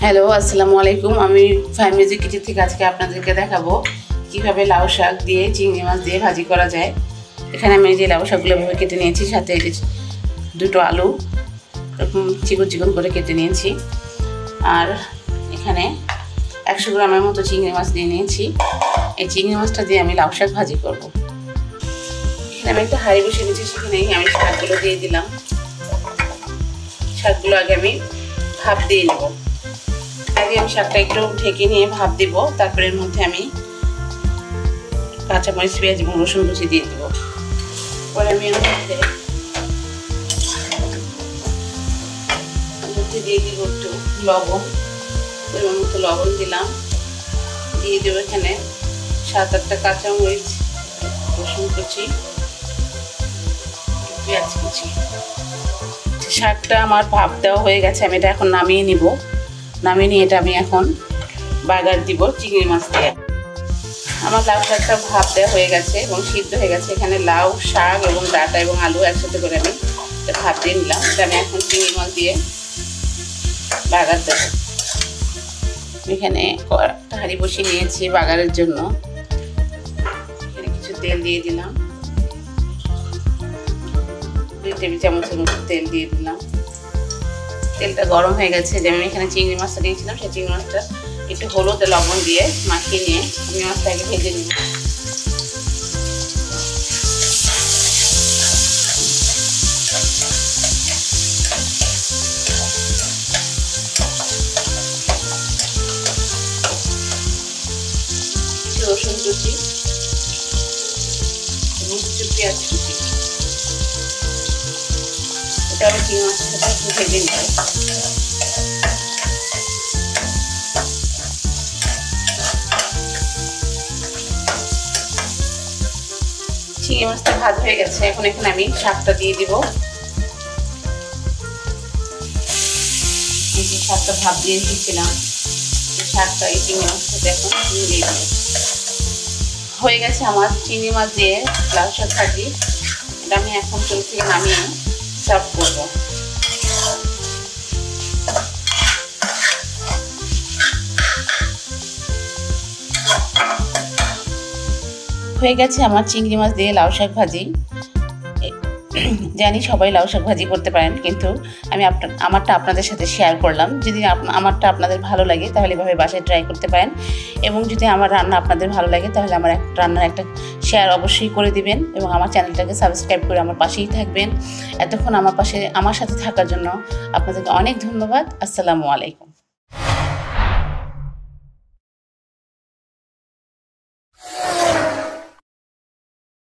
Hello, আসসালামু আলাইকুম। আমি ফাইভ মিউজিক কিচেন থেকে আজকে আপনাদেরকে দেখাবো কিভাবে লাউ শাক দিয়ে চিংড়ি মাছ দিয়ে ভাজি করা যায়। এখানে আমি যে লাউ শাকগুলো ভাবে কেটে নিয়েছি, সাথে দুটো আলু এরকম চিকন চিকন করে কেটে নিয়েছি। আর এখানে 100 গ্রামের মতো চিংড়ি মাছ নিয়ে নিয়েছি। এই চিংড়ি মাছটা দিয়ে আমি লাউ শাক ভাজি করব। এখানে আমি একটা হাঁড়ি বসিয়ে নিয়েছি, সেখানেই আমি শাকগুলো দিয়ে দিলাম। শাকগুলো আগে আমি ভাপ দিয়ে নেব। আগে আমি শাকটা একটু ঢেকে নিয়ে ভাপ দিব, তারপরে এর মধ্যে আমি কাঁচামরিচ, পেঁয়াজ এবং রসুন কুচি দিয়ে দেবো। পরে আমি এর মধ্যে দিয়ে দিব একটু লবণ, পরিমাণ মতো লবণ দিলাম। দিয়ে দেবো এখানে 7-8টা কাঁচামরিচ, রসুন কুচি, পেঁয়াজ কুচি। শাকটা আমার ভাপ দেওয়া হয়ে গেছে, আমি এটা এখন নামিয়ে নিব। নামিয়ে নিয়ে এটা আমি এখন বাগার দিব চিংড়ি মাছ দিয়ে। আমার লাউ শাকটা ভাপ দেওয়া হয়ে গেছে এবং সিদ্ধ হয়ে গেছে। এখানে লাউ, শাক এবং ডাঁটা এবং আলু একসাথে করে আমি এটা ভাপ দিয়ে নিলাম। এটা আমি এখন চিংড়ি মাছ দিয়ে বাগার দেব। এখানে একটা হাঁড়ি বসিয়ে নিয়েছি বাগারের জন্য। এখানে কিছু তেল দিয়ে দিলাম, 2 টেবিল চামচের মতো তেল দিয়ে দিলাম। তেলটা গরম হয়ে গেছে। যে আমি এখানে চিংড়ি মাছটা দিয়েছিলাম, সেই চিংড়ি মাছটা একটু হলুদ লবণ দিয়ে মাখিয়ে নিয়ে চিংড়ি মাছটাকে ভেজে নিব। রসুন কুচি এবং কিছু পেঁয়াজ কুচি, এটা আমি চিংড়ি মাছের সাথে একটু ভেজে নিব। চিংড়ি মাছটা ভাজা হয়ে গেছে। এখন এখানে আমি শাকটা দিয়ে দিব। এই যে শাকটা ভাপ দিয়ে দিয়েছিলাম, শাকটা এই চিংড়ি মাছের সাথে এখন মিলিয়ে দেব। হয়ে গেছে আমার চিংড়ি মাছ দিয়ে লাউ শাক ভাজি। এটা আমি এখন চুল থেকে নামিয়ে সার্ভ করব। হয়ে গেছে আমার চিংড়ি মাছ দিয়ে লাউ শাক ভাজি। জানি সবাই লাউ শাক ভাজি করতে পারেন, কিন্তু আমি আমারটা আপনাদের সাথে শেয়ার করলাম। যদি আমারটা আপনাদের ভালো লাগে তাহলে এভাবে বাসায় ট্রাই করতে পারেন। এবং যদি আমার রান্না আপনাদের ভালো লাগে তাহলে আমার রান্নার একটা শেয়ার অবশ্যই করে দিবেন এবং আমার চ্যানেলটাকে সাবস্ক্রাইব করে আমার পাশেই থাকবেন। এতক্ষণ আমার সাথে থাকার জন্য আপনাদেরকে অনেক ধন্যবাদ। আসসালামু আলাইকুম।